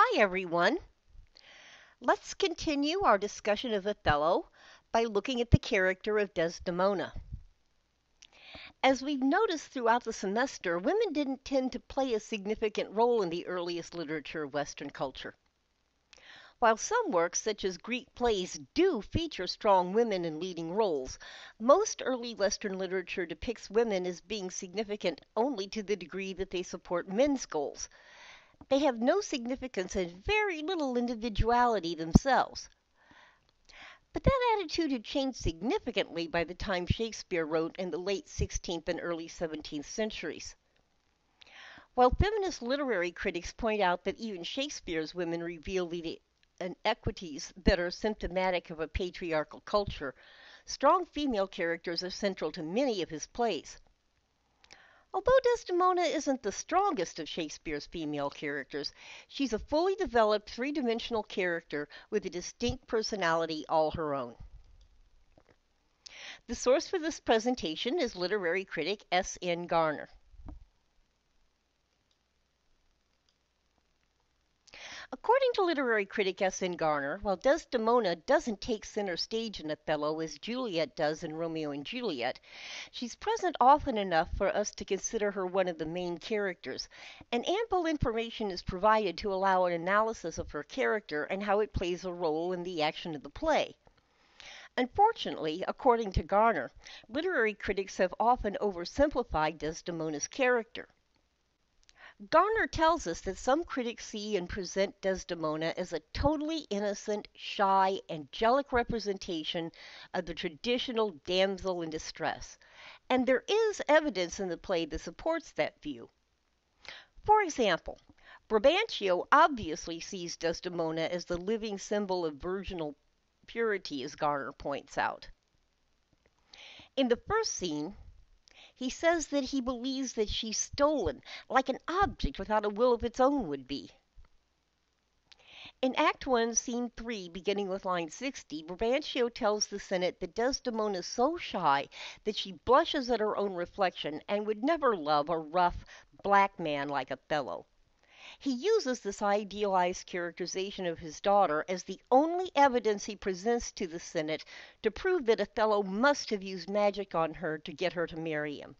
Hi, everyone. Let's continue our discussion of Othello by looking at the character of Desdemona. As we've noticed throughout the semester, women didn't tend to play a significant role in the earliest literature of Western culture. While some works, such as Greek plays, do feature strong women in leading roles, most early Western literature depicts women as being significant only to the degree that they support men's goals. They have no significance and very little individuality themselves. But that attitude had changed significantly by the time Shakespeare wrote in the late 16th and early 17th centuries. While feminist literary critics point out that even Shakespeare's women reveal the inequities that are symptomatic of a patriarchal culture, strong female characters are central to many of his plays. Although Desdemona isn't the strongest of Shakespeare's female characters, she's a fully developed three-dimensional character with a distinct personality all her own. The source for this presentation is literary critic S. N. Garner. According to literary critic S. N. Garner, while Desdemona doesn't take center stage in Othello as Juliet does in Romeo and Juliet, she's present often enough for us to consider her one of the main characters, and ample information is provided to allow an analysis of her character and how it plays a role in the action of the play. Unfortunately, according to Garner, literary critics have often oversimplified Desdemona's character. Garner tells us that some critics see and present Desdemona as a totally innocent, shy, angelic representation of the traditional damsel in distress, and there is evidence in the play that supports that view. For example, Brabantio obviously sees Desdemona as the living symbol of virginal purity, as Garner points out. In the first scene, he says that he believes that she's stolen, like an object without a will of its own would be. In Act 1, Scene 3, beginning with line 60, Brabantio tells the Senate that Desdemona is so shy that she blushes at her own reflection and would never love a rough, black man like Othello. He uses this idealized characterization of his daughter as the only evidence he presents to the Senate to prove that Othello must have used magic on her to get her to marry him.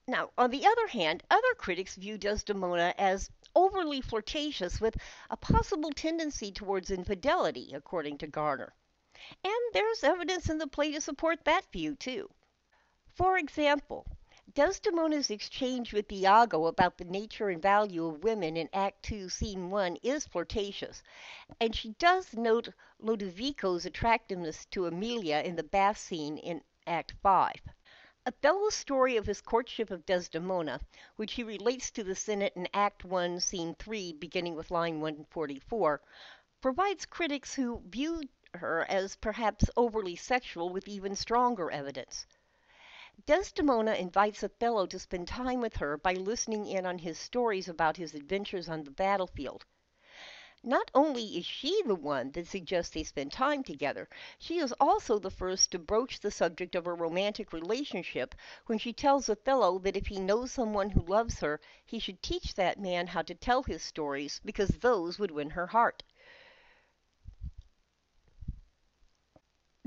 Now, on the other hand, other critics view Desdemona as overly flirtatious with a possible tendency towards infidelity, according to Garner. And there's evidence in the play to support that view, too. For example, Desdemona's exchange with Iago about the nature and value of women in Act 2, Scene 1 is flirtatious, and she does note Lodovico's attractiveness to Emilia in the bath scene in Act 5. Othello's story of his courtship of Desdemona, which he relates to the Senate in Act 1, Scene 3, beginning with line 144, provides critics who view her as perhaps overly sexual with even stronger evidence. Desdemona invites Othello to spend time with her by listening in on his stories about his adventures on the battlefield. Not only is she the one that suggests they spend time together, she is also the first to broach the subject of a romantic relationship when she tells Othello that if he knows someone who loves her, he should teach that man how to tell his stories because those would win her heart.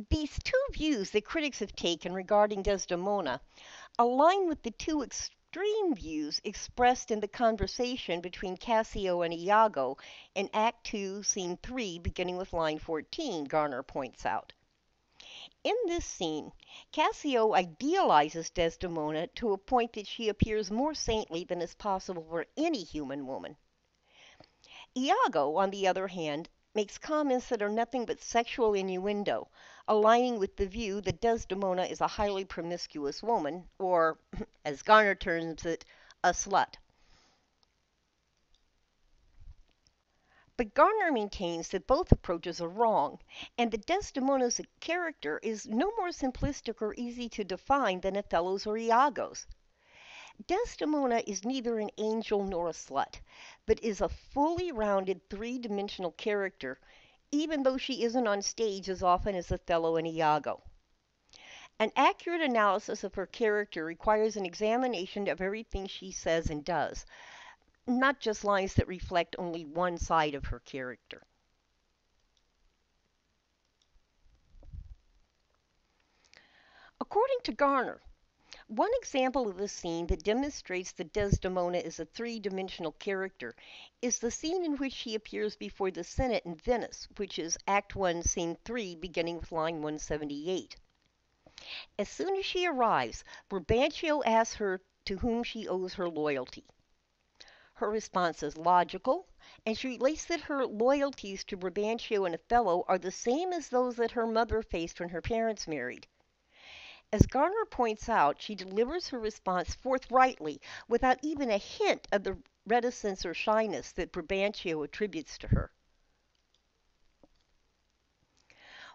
These two views that critics have taken regarding Desdemona align with the two extreme views expressed in the conversation between Cassio and Iago in Act 2, Scene 3, beginning with line 14, Garner points out. In this scene, Cassio idealizes Desdemona to a point that she appears more saintly than is possible for any human woman. Iago, on the other hand, makes comments that are nothing but sexual innuendo, aligning with the view that Desdemona is a highly promiscuous woman, or, as Garner terms it, a slut. But Garner maintains that both approaches are wrong, and that Desdemona's character is no more simplistic or easy to define than Othello's or Iago's. Desdemona is neither an angel nor a slut, but is a fully rounded three-dimensional character, even though she isn't on stage as often as Othello and Iago. An accurate analysis of her character requires an examination of everything she says and does. not just lines that reflect only one side of her character. According to Garner, one example of a scene that demonstrates that Desdemona is a three-dimensional character is the scene in which she appears before the Senate in Venice, which is Act 1, Scene 3, beginning with line 178. As soon as she arrives, Brabantio asks her to whom she owes her loyalty. Her response is logical, and she relates that her loyalties to Brabantio and Othello are the same as those that her mother faced when her parents married. As Garner points out, she delivers her response forthrightly, without even a hint of the reticence or shyness that Brabantio attributes to her.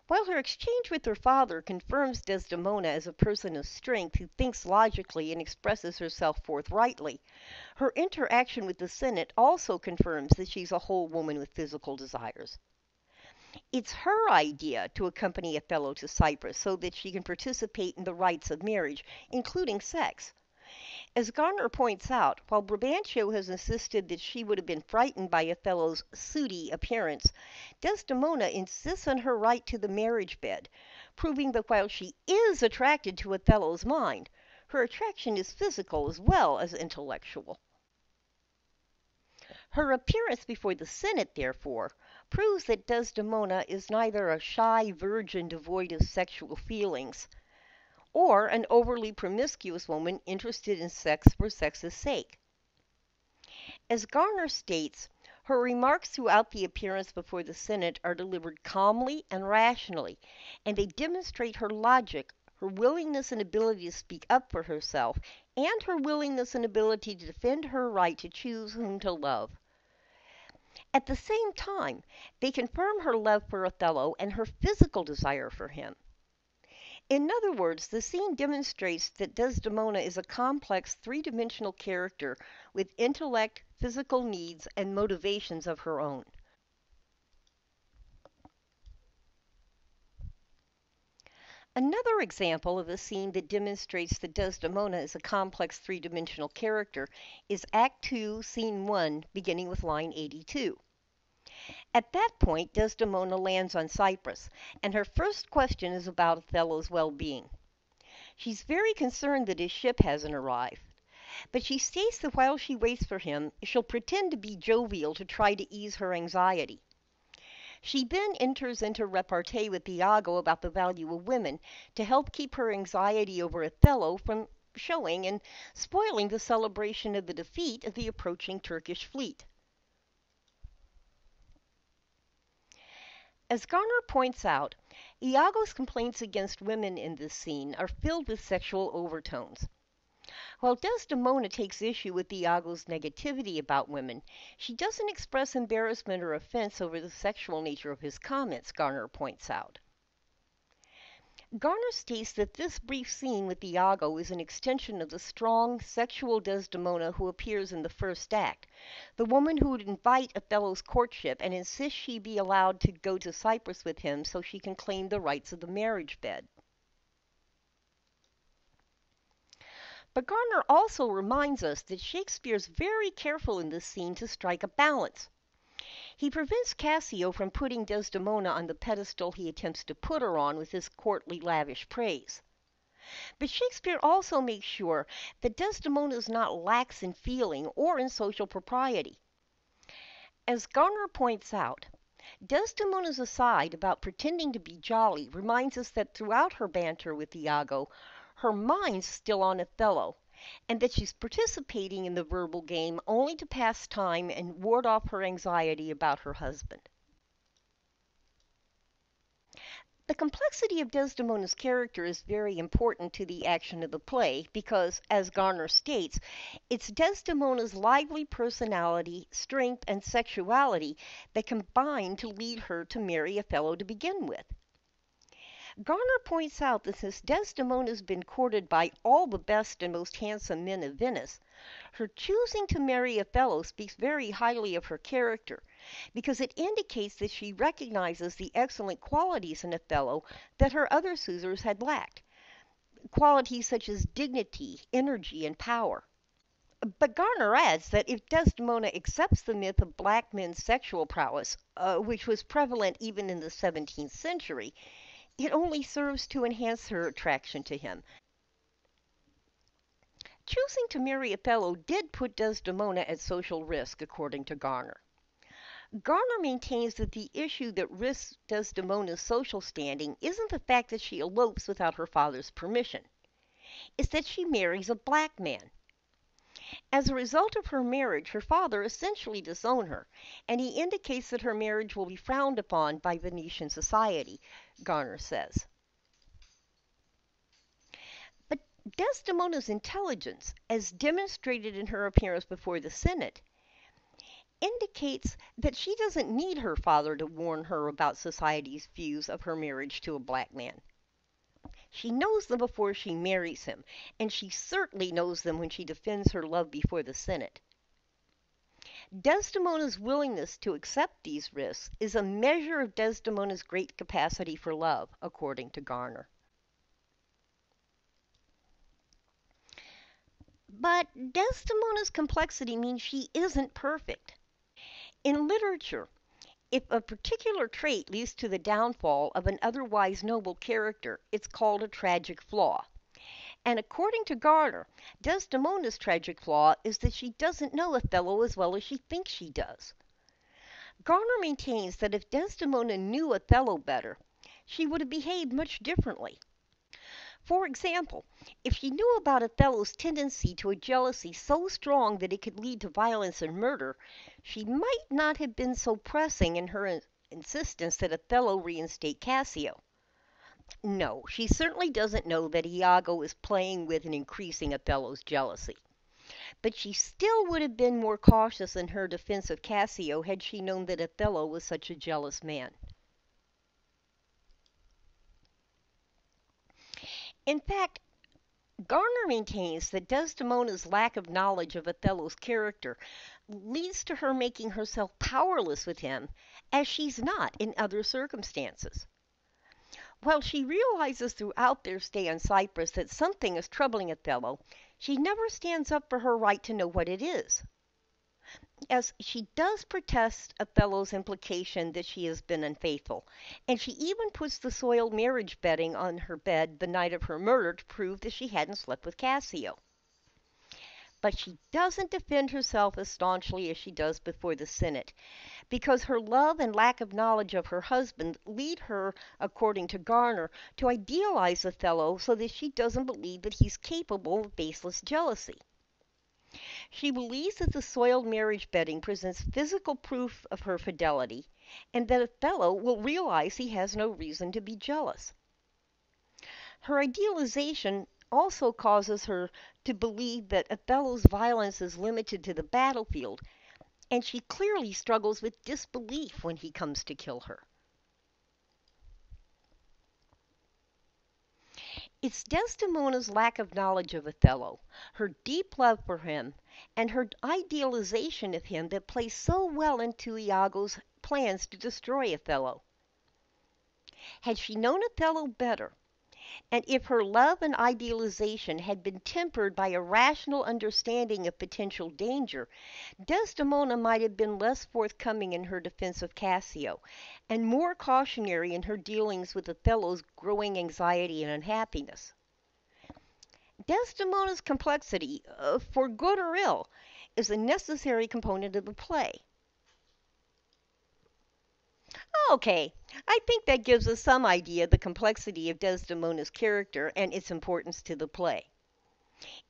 While her exchange with her father confirms Desdemona as a person of strength who thinks logically and expresses herself forthrightly, her interaction with the Senate also confirms that she's a whole woman with physical desires. It's her idea to accompany Othello to Cyprus so that she can participate in the rites of marriage, including sex. As Garner points out, while Brabantio has insisted that she would have been frightened by Othello's sooty appearance, Desdemona insists on her right to the marriage bed, proving that while she is attracted to Othello's mind, her attraction is physical as well as intellectual. Her appearance before the Senate, therefore, proves that Desdemona is neither a shy virgin devoid of sexual feelings, or an overly promiscuous woman interested in sex for sex's sake. As Garner states, her remarks throughout the appearance before the Senate are delivered calmly and rationally, and they demonstrate her logic, her willingness and ability to speak up for herself, and her willingness and ability to defend her right to choose whom to love. At the same time, they confirm her love for Othello and her physical desire for him. In other words, the scene demonstrates that Desdemona is a complex three-dimensional character with intellect, physical needs, and motivations of her own. Another example of a scene that demonstrates that Desdemona is a complex three-dimensional character is Act 2, Scene 1, beginning with line 82. At that point, Desdemona lands on Cyprus, and her first question is about Othello's well-being. She's very concerned that his ship hasn't arrived, but she states that while she waits for him, she'll pretend to be jovial to try to ease her anxiety. She then enters into repartee with Iago about the value of women to help keep her anxiety over Othello from showing and spoiling the celebration of the defeat of the approaching Turkish fleet. As Garner points out, Iago's complaints against women in this scene are filled with sexual overtones. While Desdemona takes issue with Iago's negativity about women, she doesn't express embarrassment or offense over the sexual nature of his comments, Garner points out. Garner states that this brief scene with Iago is an extension of the strong, sexual Desdemona who appears in the first act, the woman who would invite Othello's courtship and insist she be allowed to go to Cyprus with him so she can claim the rights of the marriage bed. But Garner also reminds us that Shakespeare's very careful in this scene to strike a balance. He prevents Cassio from putting Desdemona on the pedestal he attempts to put her on with his courtly, lavish praise. But Shakespeare also makes sure that Desdemona is not lax in feeling or in social propriety. As Garner points out, Desdemona's aside about pretending to be jolly reminds us that throughout her banter with Iago, her mind's still on Othello, and that she's participating in the verbal game only to pass time and ward off her anxiety about her husband. The complexity of Desdemona's character is very important to the action of the play because, as Garner states, it's Desdemona's lively personality, strength, and sexuality that combine to lead her to marry Othello to begin with. Garner points out that since Desdemona has been courted by all the best and most handsome men of Venice, her choosing to marry Othello speaks very highly of her character, because it indicates that she recognizes the excellent qualities in Othello that her other suitors had lacked, qualities such as dignity, energy, and power. But Garner adds that if Desdemona accepts the myth of black men's sexual prowess, which was prevalent even in the 17th century, it only serves to enhance her attraction to him. Choosing to marry Othello did put Desdemona at social risk, according to Garner. Garner maintains that the issue that risks Desdemona's social standing isn't the fact that she elopes without her father's permission. It's that she marries a black man. As a result of her marriage, her father essentially disowned her, and he indicates that her marriage will be frowned upon by Venetian society, Garner says. But Desdemona's intelligence, as demonstrated in her appearance before the Senate, indicates that she doesn't need her father to warn her about society's views of her marriage to a black man. She knows them before she marries him, and she certainly knows them when she defends her love before the Senate. Desdemona's willingness to accept these risks is a measure of Desdemona's great capacity for love, according to Garner. But Desdemona's complexity means she isn't perfect. In literature, if a particular trait leads to the downfall of an otherwise noble character, it's called a tragic flaw. And according to Garner, Desdemona's tragic flaw is that she doesn't know Othello as well as she thinks she does. Garner maintains that if Desdemona knew Othello better, she would have behaved much differently. For example, if she knew about Othello's tendency to a jealousy so strong that it could lead to violence and murder, she might not have been so pressing in her insistence that Othello reinstate Cassio. No, she certainly doesn't know that Iago is playing with and increasing Othello's jealousy. But she still would have been more cautious in her defense of Cassio had she known that Othello was such a jealous man. In fact, Garner maintains that Desdemona's lack of knowledge of Othello's character leads to her making herself powerless with him, as she's not in other circumstances. While she realizes throughout their stay on Cyprus that something is troubling Othello, she never stands up for her right to know what it is. As she does protest Othello's implication that she has been unfaithful, and she even puts the soiled marriage bedding on her bed the night of her murder to prove that she hadn't slept with Cassio. But she doesn't defend herself as staunchly as she does before the Senate, because her love and lack of knowledge of her husband lead her, according to Garner, to idealize Othello so that she doesn't believe that he's capable of baseless jealousy. She believes that the soiled marriage bedding presents physical proof of her fidelity, and that Othello will realize he has no reason to be jealous. Her idealization also causes her to believe that Othello's violence is limited to the battlefield, and she clearly struggles with disbelief when he comes to kill her. It's Desdemona's lack of knowledge of Othello, her deep love for him, and her idealization of him that plays so well into Iago's plans to destroy Othello. Had she known Othello better, and if her love and idealization had been tempered by a rational understanding of potential danger, Desdemona might have been less forthcoming in her defense of Cassio, and more cautionary in her dealings with Othello's growing anxiety and unhappiness. Desdemona's complexity, for good or ill, is a necessary component of the play. Okay, I think that gives us some idea of the complexity of Desdemona's character and its importance to the play.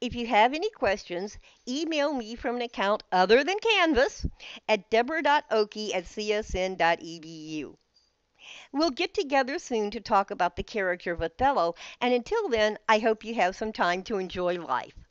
If you have any questions, email me from an account other than Canvas at deborah.oakey@csn.edu. We'll get together soon to talk about the character of Othello, and until then, I hope you have some time to enjoy life.